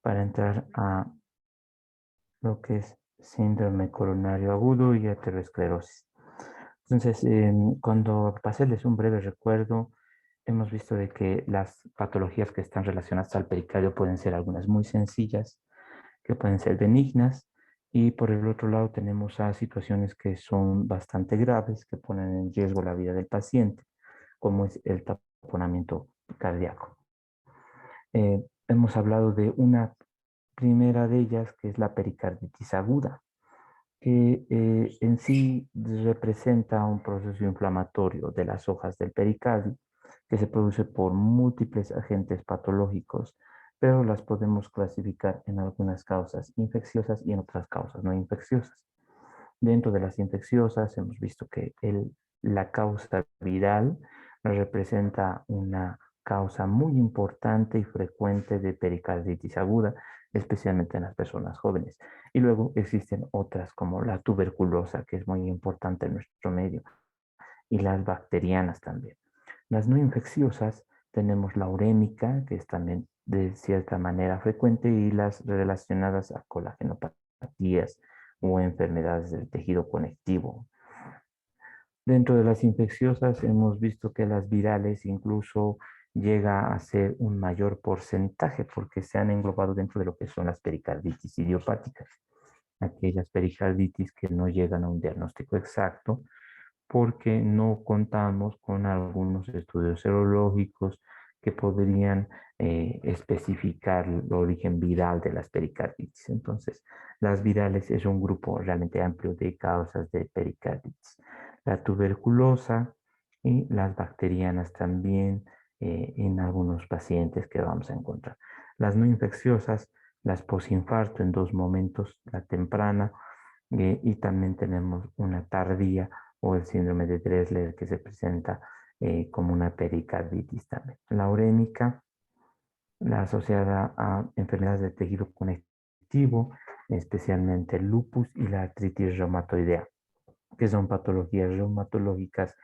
para entrar a lo que es síndrome coronario agudo y aterosclerosis. Entonces, cuando pasarles un breve recuerdo, hemos visto de que las patologías que están relacionadas al pericardio pueden ser algunas muy sencillas, que pueden ser benignas, y por el otro lado tenemos a situaciones que son bastante graves, que ponen en riesgo la vida del paciente, como es el taponamiento cardíaco. Hemos hablado de una primera de ellas, que es la pericarditis aguda, que en sí representa un proceso inflamatorio de las hojas del pericardio que se produce por múltiples agentes patológicos, pero las podemos clasificar en algunas causas infecciosas y en otras causas no infecciosas. Dentro de las infecciosas hemos visto que la causa viral representa una causa muy importante y frecuente de pericarditis aguda, especialmente en las personas jóvenes. Y luego existen otras como la tuberculosa, que es muy importante en nuestro medio, y las bacterianas también. Las no infecciosas tenemos la urémica, que es también de cierta manera frecuente, y las relacionadas a colagenopatías o enfermedades del tejido conectivo. Dentro de las infecciosas hemos visto que las virales incluso llega a ser un mayor porcentaje porque se han englobado dentro de lo que son las pericarditis idiopáticas, aquellas pericarditis que no llegan a un diagnóstico exacto porque no contamos con algunos estudios serológicos que podrían especificar el origen viral de las pericarditis. Entonces, las virales es un grupo realmente amplio de causas de pericarditis. La tuberculosa y las bacterianas también en algunos pacientes que vamos a encontrar. Las no infecciosas, las posinfarto en dos momentos, la temprana y también tenemos una tardía o el síndrome de Dressler que se presenta como una pericarditis también. La urémica, la asociada a enfermedades del tejido conectivo, especialmente el lupus y la artritis reumatoidea, que son patologías reumatológicas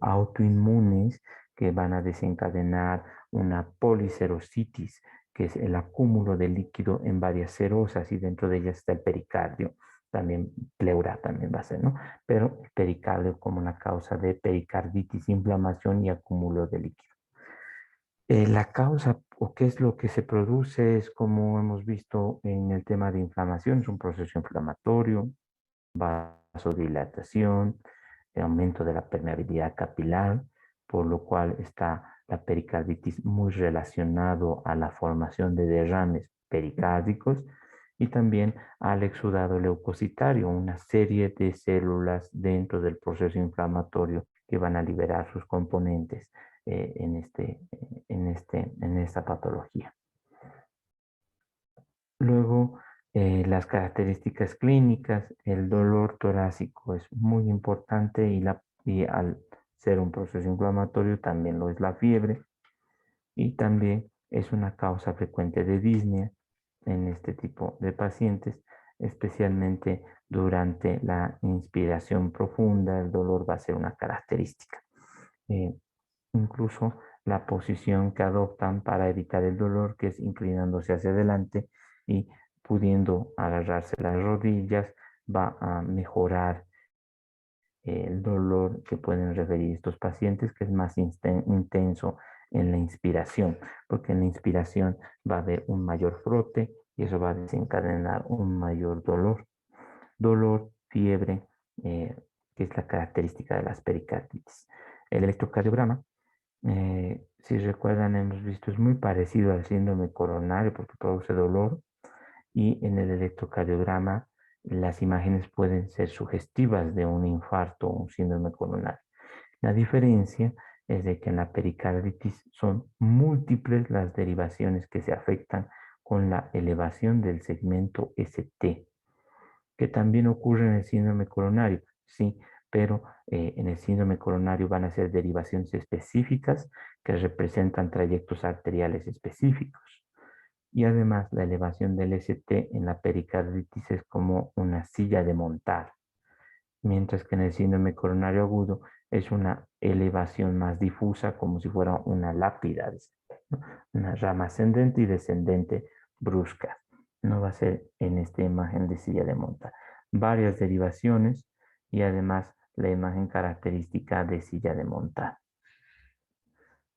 autoinmunes que van a desencadenar una policerositis, que es el acúmulo de líquido en varias serosas y dentro de ellas está el pericardio. También pleura también va a ser, ¿no? Pero el pericardio como una causa de pericarditis, inflamación y acúmulo de líquido. La causa o qué es lo que se produce es como hemos visto en el tema de inflamación, es un proceso inflamatorio, vasodilatación, el aumento de la permeabilidad capilar, por lo cual está la pericarditis muy relacionado a la formación de derrames pericárdicos y también al exudado leucocitario, una serie de células dentro del proceso inflamatorio que van a liberar sus componentes en esta patología. Luego, las características clínicas, el dolor torácico es muy importante y al ser un proceso inflamatorio también lo es la fiebre y también es una causa frecuente de disnea en este tipo de pacientes, especialmente durante la inspiración profunda, el dolor va a ser una característica. Eh, Incluso la posición que adoptan para evitar el dolor, que es inclinándose hacia adelante y pudiendo agarrarse las rodillas, va a mejorar el dolor que pueden referir estos pacientes, que es más intenso en la inspiración, porque en la inspiración va a haber un mayor frote y eso va a desencadenar un mayor dolor. Dolor, fiebre, que es la característica de las pericarditis. El electrocardiograma si recuerdan, hemos visto, es muy parecido al síndrome coronario porque produce dolor y en el electrocardiograma las imágenes pueden ser sugestivas de un infarto o un síndrome coronario. La diferencia es de que en la pericarditis son múltiples las derivaciones que se afectan con la elevación del segmento ST, que también ocurre en el síndrome coronario, sí, pero en el síndrome coronario van a ser derivaciones específicas que representan trayectos arteriales específicos. Y además la elevación del ST en la pericarditis es como una silla de montar, mientras que en el síndrome coronario agudo es una elevación más difusa como si fuera una lápida. ¿no? Una rama ascendente y descendente brusca. No va a ser en esta imagen de silla de montar. Varias derivaciones y además la imagen característica de silla de montar.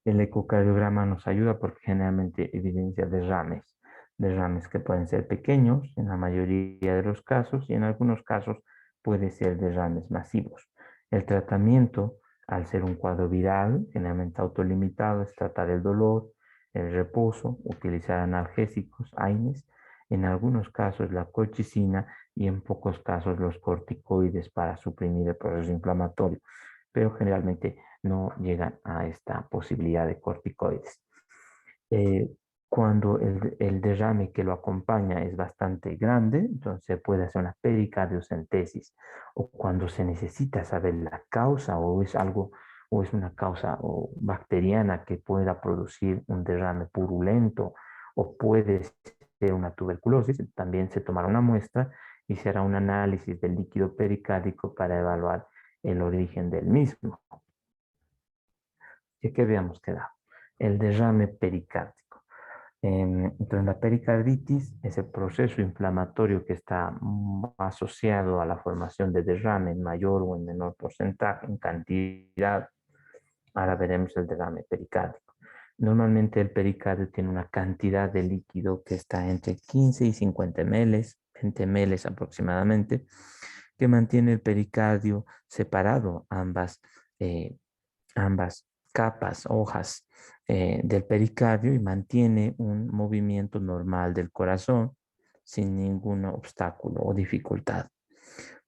El ecocardiograma nos ayuda porque generalmente evidencia derrames que pueden ser pequeños en la mayoría de los casos y en algunos casos puede ser derrames masivos. El tratamiento, al ser un cuadro viral, generalmente autolimitado, es tratar el dolor, el reposo, utilizar analgésicos, AINES, en algunos casos la colchicina y en pocos casos los corticoides para suprimir el proceso inflamatorio, pero generalmente no llegan a esta posibilidad de corticoides. Eh, Cuando el derrame que lo acompaña es bastante grande, entonces se puede hacer una pericardiocentesis, o cuando se necesita saber la causa o es algo o es una causa o bacteriana que pueda producir un derrame purulento o puede ser una tuberculosis, también se tomará una muestra y se hará un análisis del líquido pericárdico para evaluar el origen del mismo. Y que veamos qué da. El derrame pericárdico. Entonces, la pericarditis es el proceso inflamatorio que está asociado a la formación de derrame en mayor o en menor porcentaje, en cantidad. Ahora veremos el derrame pericárdico. Normalmente el pericardio tiene una cantidad de líquido que está entre 15 y 50 ml, 20 ml aproximadamente, que mantiene el pericardio separado, ambas capas, hojas del pericardio y mantiene un movimiento normal del corazón sin ningún obstáculo o dificultad.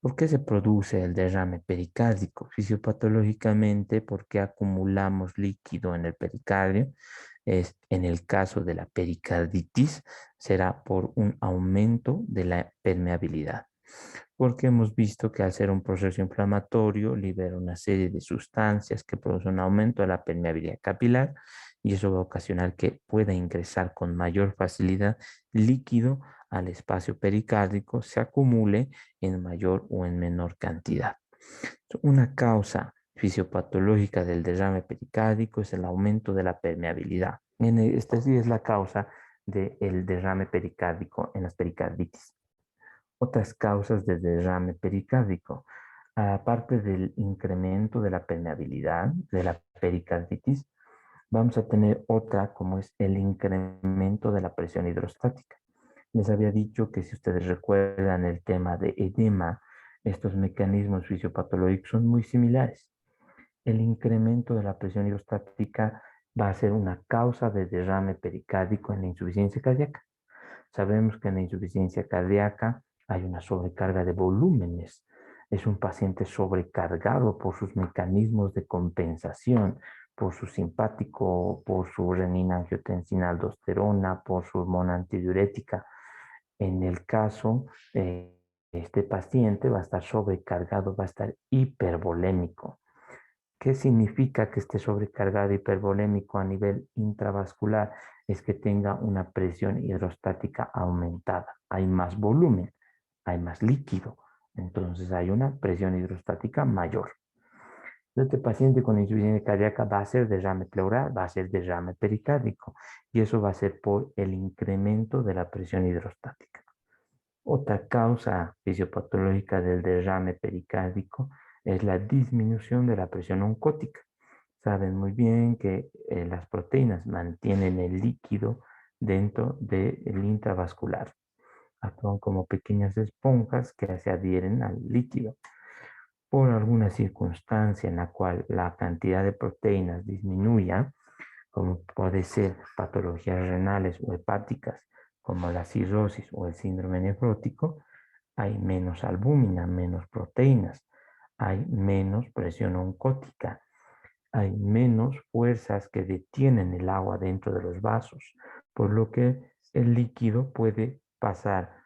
¿Por qué se produce el derrame pericárdico? Fisiopatológicamente, porque acumulamos líquido en el pericardio. En el caso de la pericarditis, será por un aumento de la permeabilidad, porque hemos visto que al ser un proceso inflamatorio libera una serie de sustancias que producen un aumento de la permeabilidad capilar y eso va a ocasionar que pueda ingresar con mayor facilidad líquido al espacio pericárdico, se acumule en mayor o en menor cantidad. Una causa fisiopatológica del derrame pericárdico es el aumento de la permeabilidad. Esta sí es la causa del derrame pericárdico en las pericarditis. Otras causas de derrame pericárdico, aparte del incremento de la permeabilidad de la pericarditis, vamos a tener otra como es el incremento de la presión hidrostática. Les había dicho que si ustedes recuerdan el tema de edema, estos mecanismos fisiopatológicos son muy similares. El incremento de la presión hidrostática va a ser una causa de derrame pericárdico en la insuficiencia cardíaca. Sabemos que en la insuficiencia cardíaca hay una sobrecarga de volúmenes. Es un paciente sobrecargado por sus mecanismos de compensación, por su simpático, por su renina-angiotensina-aldosterona, por su hormona antidiurética. En el caso, este paciente va a estar sobrecargado, va a estar hipervolémico. ¿Qué significa que esté sobrecargado hipervolémico a nivel intravascular? Es que tenga una presión hidrostática aumentada. Hay más volumen, hay más líquido, entonces hay una presión hidrostática mayor. Este paciente con insuficiencia cardíaca va a ser derrame pleural, va a ser derrame pericárdico y eso va a ser por el incremento de la presión hidrostática. Otra causa fisiopatológica del derrame pericárdico es la disminución de la presión oncótica. Saben muy bien que las proteínas mantienen el líquido dentro del intravascular. Actúan como pequeñas esponjas que se adhieren al líquido. Por alguna circunstancia en la cual la cantidad de proteínas disminuya, como puede ser patologías renales o hepáticas, como la cirrosis o el síndrome nefrótico, hay menos albúmina, menos proteínas, hay menos presión oncótica, hay menos fuerzas que detienen el agua dentro de los vasos, por lo que el líquido puede pasar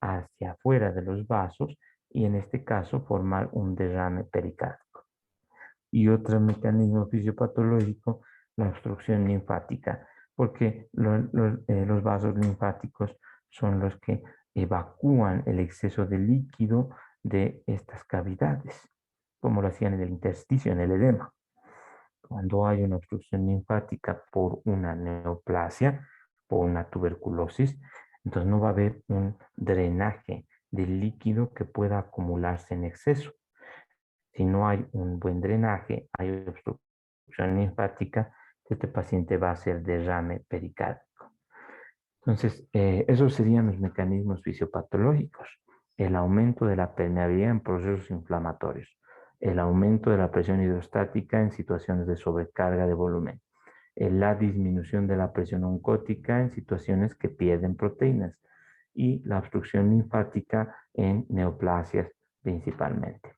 hacia afuera de los vasos y en este caso formar un derrame pericárdico. Y otro mecanismo fisiopatológico, la obstrucción linfática, porque los vasos linfáticos son los que evacúan el exceso de líquido de estas cavidades, como lo hacían en el intersticio, en el edema. Cuando hay una obstrucción linfática por una neoplasia, por una tuberculosis, entonces no va a haber un drenaje del líquido que pueda acumularse en exceso. Si no hay un buen drenaje, hay obstrucción linfática, este paciente va a hacer derrame pericárdico. Entonces, esos serían los mecanismos fisiopatológicos. El aumento de la permeabilidad en procesos inflamatorios, el aumento de la presión hidrostática en situaciones de sobrecarga de volumen, la disminución de la presión oncótica en situaciones que pierden proteínas y la obstrucción linfática en neoplasias principalmente.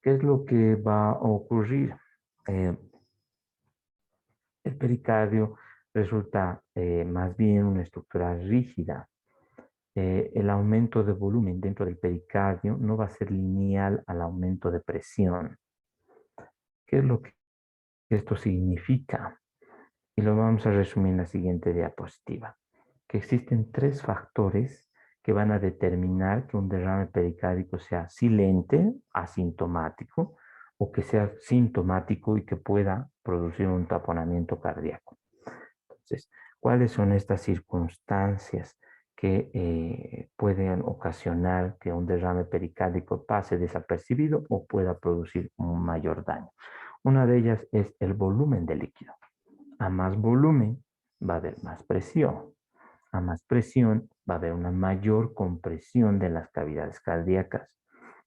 ¿Qué es lo que va a ocurrir? Eh, el pericardio resulta más bien una estructura rígida. El aumento de volumen dentro del pericardio no va a ser lineal al aumento de presión. ¿Qué es lo que esto significa? Y lo vamos a resumir en la siguiente diapositiva. Que existen tres factores que van a determinar que un derrame pericárdico sea silente, asintomático, o que sea sintomático y que pueda producir un taponamiento cardíaco. Entonces, ¿cuáles son estas circunstancias que pueden ocasionar que un derrame pericárdico pase desapercibido o pueda producir un mayor daño? Una de ellas es el volumen de líquido. A más volumen va a haber más presión. A más presión va a haber una mayor compresión de las cavidades cardíacas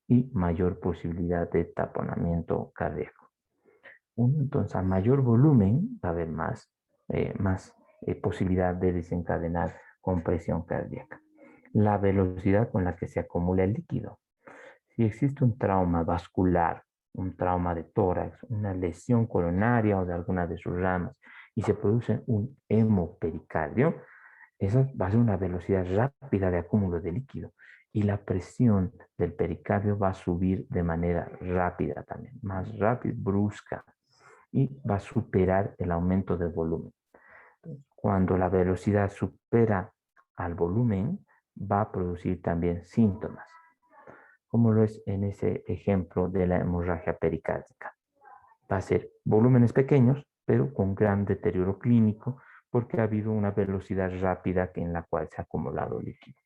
y mayor posibilidad de taponamiento cardíaco. Entonces, a mayor volumen va a haber más posibilidad de desencadenar compresión cardíaca. La velocidad con la que se acumula el líquido. Si existe un trauma vascular, un trauma de tórax, una lesión coronaria o de alguna de sus ramas y se produce un hemopericardio, esa va a ser una velocidad rápida de acúmulo de líquido y la presión del pericardio va a subir de manera rápida también, más rápida, brusca, y va a superar el aumento del volumen. Cuando la velocidad supera al volumen, va a producir también síntomas, como lo es en ese ejemplo de la hemorragia pericárdica. Va a ser volúmenes pequeños, pero con gran deterioro clínico, porque ha habido una velocidad rápida en la cual se ha acumulado líquido.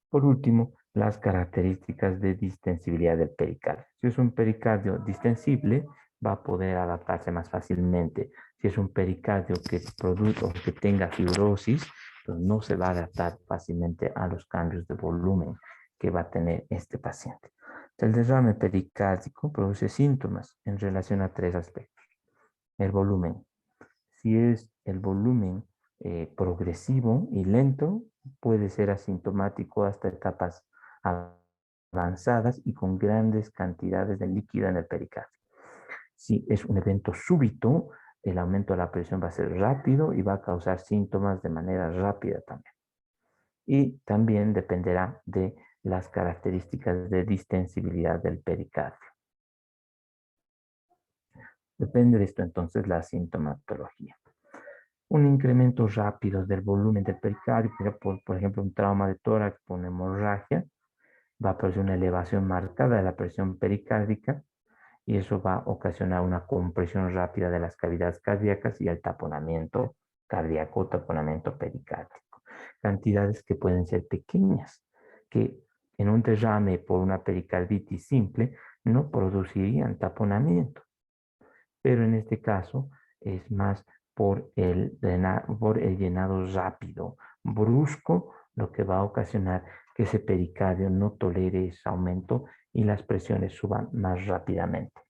Por último, las características de distensibilidad del pericardio. Si es un pericardio distensible, va a poder adaptarse más fácilmente. Si es un pericardio que produce o que tenga fibrosis, pues no se va a adaptar fácilmente a los cambios de volumen que va a tener este paciente. El derrame pericárdico produce síntomas en relación a tres aspectos. El volumen. Si es el volumen progresivo y lento, puede ser asintomático hasta etapas avanzadas y con grandes cantidades de líquido en el pericardio. Si es un evento súbito, el aumento de la presión va a ser rápido y va a causar síntomas de manera rápida también. Y también dependerá de las características de distensibilidad del pericardio. Depende de esto entonces la sintomatología. Un incremento rápido del volumen del pericardio, por ejemplo, un trauma de tórax por una hemorragia, va a producir una elevación marcada de la presión pericárdica y eso va a ocasionar una compresión rápida de las cavidades cardíacas y el taponamiento cardíaco, taponamiento pericárdico. Cantidades que pueden ser pequeñas, que en un derrame por una pericarditis simple no producirían taponamiento, pero en este caso es más por el llenado rápido, brusco, lo que va a ocasionar que ese pericardio no tolere ese aumento y las presiones suban más rápidamente.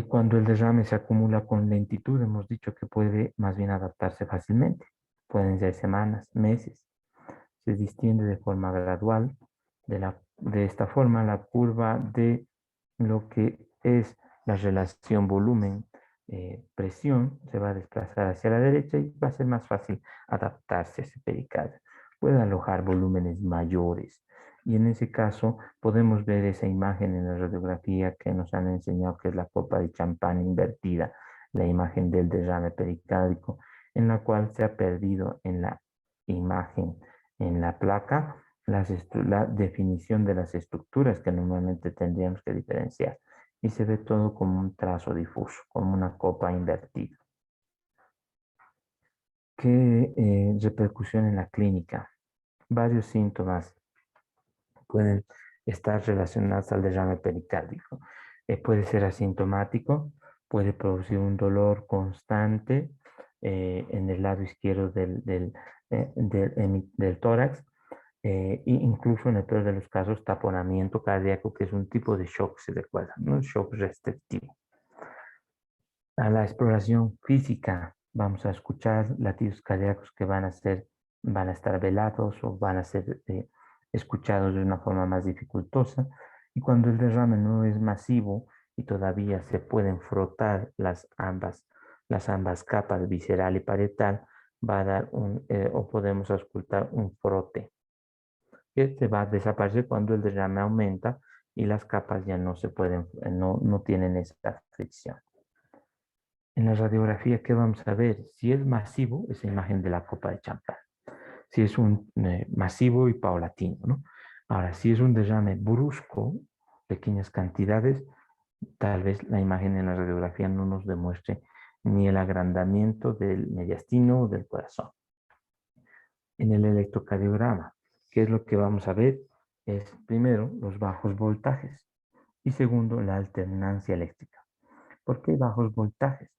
Cuando el derrame se acumula con lentitud, hemos dicho que puede más bien adaptarse fácilmente. Pueden ser semanas, meses. Se distiende de forma gradual. De esta forma, la curva de lo que es la relación volumen-presión se va a desplazar hacia la derecha y va a ser más fácil adaptarse a ese pericardio. Puede alojar volúmenes mayores y en ese caso podemos ver esa imagen en la radiografía que nos han enseñado que es la copa de champán invertida, la imagen del derrame pericárdico, en la cual se ha perdido en la imagen, en la placa, la definición de las estructuras que normalmente tendríamos que diferenciar. Y se ve todo como un trazo difuso, como una copa invertida. ¿Qué repercusión en la clínica? Varios síntomas pueden estar relacionados al derrame pericárdico. Puede ser asintomático, puede producir un dolor constante en el lado izquierdo del tórax, e incluso en el peor de los casos, taponamiento cardíaco, que es un tipo de shock, se recuerda, ¿no? Un shock restrictivo. A la exploración física, vamos a escuchar latidos cardíacos que van a estar velados o van a ser escuchados de una forma más dificultosa. Y cuando el derrame no es masivo y todavía se pueden frotar las ambas capas visceral y parietal, va a dar o podemos auscultar un frote que se va a desaparecer cuando el derrame aumenta y las capas ya no se pueden, no tienen esa fricción. En la radiografía, ¿qué vamos a ver? Si es masivo, esa imagen de la copa de champán. Si es un masivo y paulatino, ¿no? Ahora, si es un derrame brusco, pequeñas cantidades, tal vez la imagen en la radiografía no nos demuestre ni el agrandamiento del mediastino o del corazón. En el electrocardiograma, ¿qué es lo que vamos a ver? Es primero los bajos voltajes y segundo la alternancia eléctrica. ¿Por qué bajos voltajes?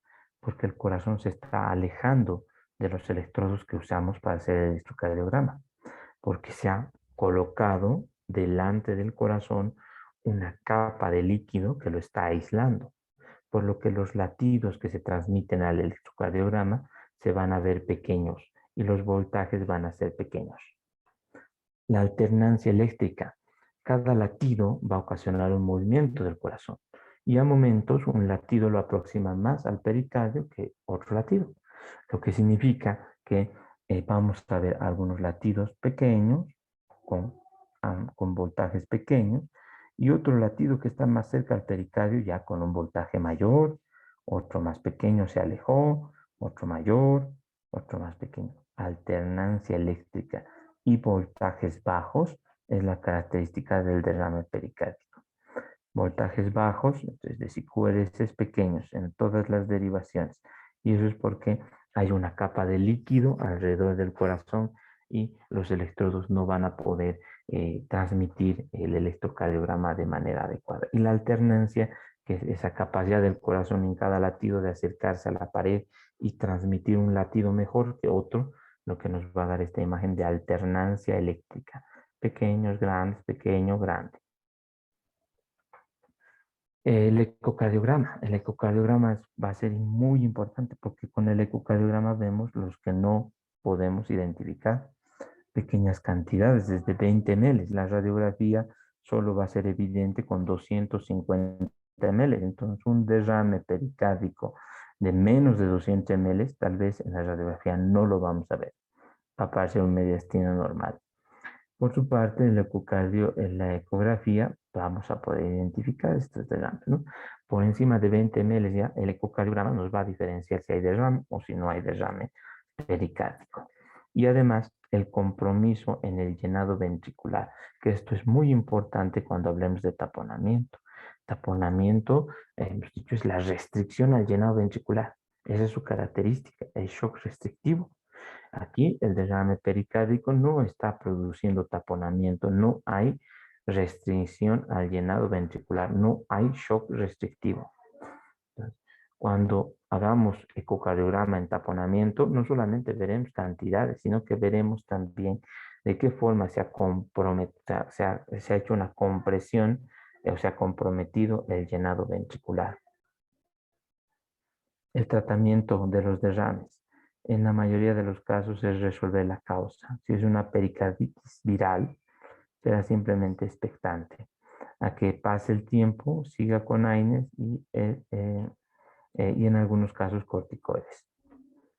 Porque el corazón se está alejando de los electrodos que usamos para hacer el electrocardiograma, porque se ha colocado delante del corazón una capa de líquido que lo está aislando, por lo que los latidos que se transmiten al electrocardiograma se van a ver pequeños y los voltajes van a ser pequeños. La alternancia eléctrica. Cada latido va a ocasionar un movimiento del corazón y a momentos un latido lo aproxima más al pericardio que otro latido, lo que significa que vamos a ver algunos latidos pequeños con voltajes pequeños y otro latido que está más cerca al pericardio ya con un voltaje mayor, otro más pequeño se alejó, otro mayor, otro más pequeño. Alternancia eléctrica y voltajes bajos es la característica del derrame pericárdico. Voltajes bajos, es decir, QRS pequeños en todas las derivaciones. Y eso es porque hay una capa de líquido alrededor del corazón y los electrodos no van a poder transmitir el electrocardiograma de manera adecuada. Y la alternancia, que es esa capacidad del corazón en cada latido de acercarse a la pared y transmitir un latido mejor que otro, lo que nos va a dar esta imagen de alternancia eléctrica. Pequeños, grandes, pequeño, grande. El ecocardiograma. El ecocardiograma va a ser muy importante porque con el ecocardiograma vemos los que no podemos identificar. Pequeñas cantidades, desde 20 ml. La radiografía solo va a ser evidente con 250 ml. Entonces, un derrame pericárdico de menos de 200 ml, tal vez en la radiografía no lo vamos a ver. Va a parecer un mediastino normal. Por su parte, en la ecografía vamos a poder identificar estos derrames, ¿no? Por encima de 20 ml ya el ecocardiograma nos va a diferenciar si hay derrame o si no hay derrame pericárdico. Y además, el compromiso en el llenado ventricular, que esto es muy importante cuando hablemos de taponamiento. Taponamiento, hemos dicho, es la restricción al llenado ventricular. Esa es su característica, el shock restrictivo. Aquí el derrame pericárdico no está produciendo taponamiento, no hay restricción al llenado ventricular, no hay shock restrictivo. Entonces, cuando hagamos ecocardiograma en taponamiento, no solamente veremos cantidades, sino que veremos también de qué forma se ha hecho una compresión o se ha comprometido el llenado ventricular. El tratamiento de los derrames. En la mayoría de los casos es resolver la causa. Si es una pericarditis viral, será simplemente expectante a que pase el tiempo, siga con AINES y en algunos casos corticoides.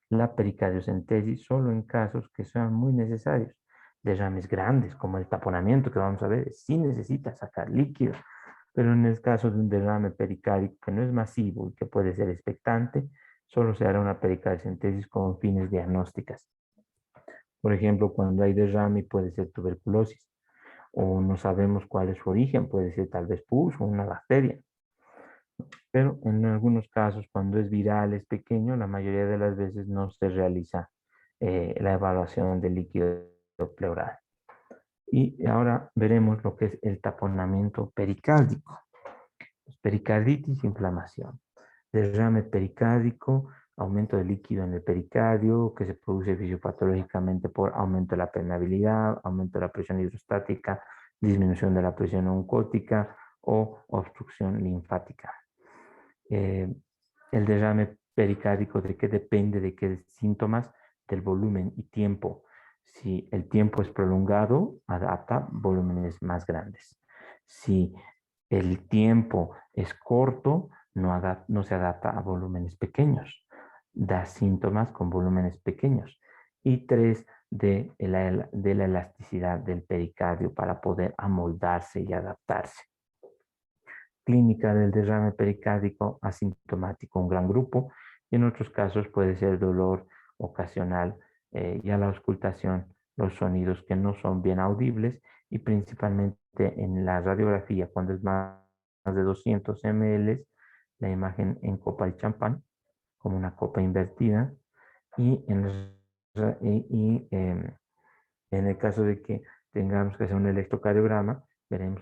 La pericardiocentesis solo en casos que sean muy necesarios. Derrames grandes como el taponamiento que vamos a ver, sí necesita sacar líquido, pero en el caso de un derrame pericárdico que no es masivo y que puede ser expectante, solo se hará una pericardiocentesis con fines diagnósticas. Por ejemplo, cuando hay derrame puede ser tuberculosis, o no sabemos cuál es su origen, puede ser tal vez pus o una bacteria. Pero en algunos casos, cuando es viral, es pequeño, la mayoría de las veces no se realiza la evaluación del líquido pleural. Y ahora veremos lo que es el taponamiento pericárdico. Pericarditis, inflamación. Derrame pericárdico, aumento de líquido en el pericardio, que se produce fisiopatológicamente por aumento de la permeabilidad, aumento de la presión hidrostática, disminución de la presión oncótica o obstrucción linfática. El derrame pericárdico, ¿de qué depende? ¿De qué síntomas? Del volumen y tiempo. Si el tiempo es prolongado, adapta volúmenes más grandes. Si el tiempo es corto, no se adapta a volúmenes pequeños. Da síntomas con volúmenes pequeños. Y 3, de la elasticidad del pericardio para poder amoldarse y adaptarse. Clínica del derrame pericárdico asintomático, un gran grupo, y en otros casos puede ser dolor ocasional y a la auscultación los sonidos que no son bien audibles y principalmente en la radiografía cuando es más de 200 ml, la imagen en copa de champán, como una copa invertida, y en el caso de que tengamos que hacer un electrocardiograma, veremos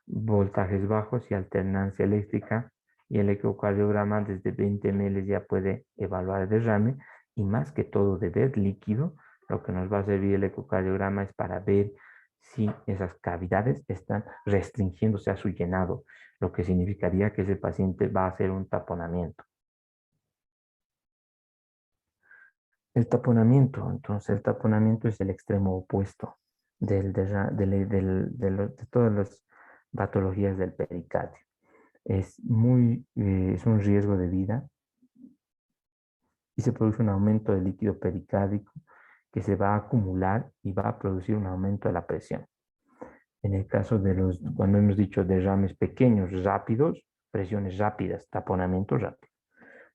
voltajes bajos y alternancia eléctrica, y el electrocardiograma desde 20 ml ya puede evaluar el derrame, y más que todo de ver líquido, lo que nos va a servir el ecocardiograma es para ver si esas cavidades están restringiéndose a su llenado, lo que significaría que ese paciente va a hacer un taponamiento. El taponamiento, entonces el taponamiento es el extremo opuesto de todas las patologías del pericardio. Es un riesgo de vida y se produce un aumento del líquido pericárdico que se va a acumular y va a producir un aumento de la presión. En el caso cuando hemos dicho derrames pequeños, rápidos, presiones rápidas, taponamiento rápido.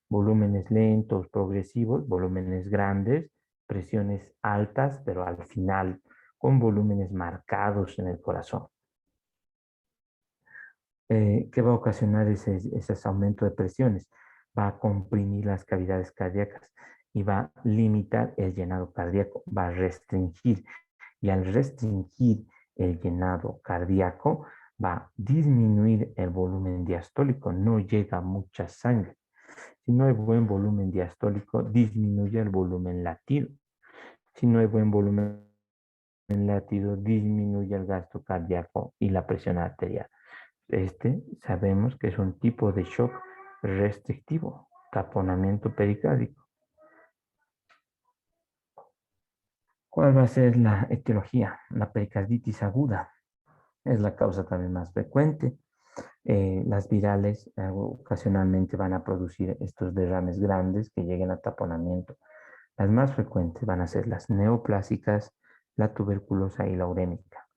Volúmenes lentos, progresivos, volúmenes grandes, presiones altas, pero al final, con volúmenes marcados en el corazón. ¿Qué va a ocasionar ese aumento de presiones? Va a comprimir las cavidades cardíacas y va a limitar el llenado cardíaco, va a restringir. Y al restringir el llenado cardíaco, va a disminuir el volumen diastólico, no llega mucha sangre. Si no hay buen volumen diastólico, disminuye el volumen latido. Si no hay buen volumen latido, disminuye el gasto cardíaco y la presión arterial. Sabemos que es un tipo de shock restrictivo, taponamiento pericárdico. ¿Cuál va a ser la etiología? La pericarditis aguda es la causa también más frecuente. Las virales ocasionalmente van a producir estos derrames grandes que lleguen a taponamiento. Las más frecuentes van a ser las neoplásicas, la tuberculosa y la urémica.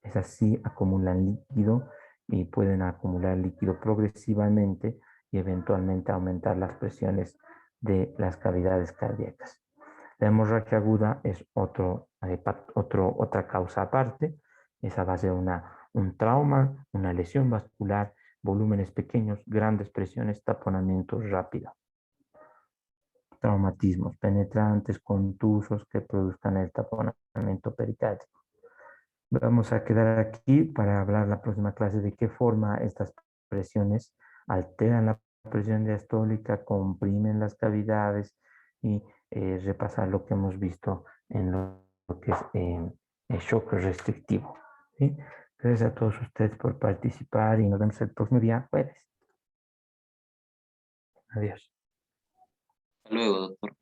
Esas sí acumulan líquido y pueden acumular líquido progresivamente y eventualmente aumentar las presiones de las cavidades cardíacas. La hemorragia aguda es otra causa aparte. Esa va a ser un trauma, una lesión vascular, volúmenes pequeños, grandes presiones, taponamiento rápido. Traumatismos penetrantes, contusos que produzcan el taponamiento pericárdico. Vamos a quedar aquí para hablar la próxima clase de qué forma estas presiones alteran la presión diastólica, comprimen las cavidades y repasar lo que hemos visto en lo que es el shock restrictivo. ¿Sí? Gracias a todos ustedes por participar y nos vemos el próximo día jueves. Adiós. Hasta luego, doctor.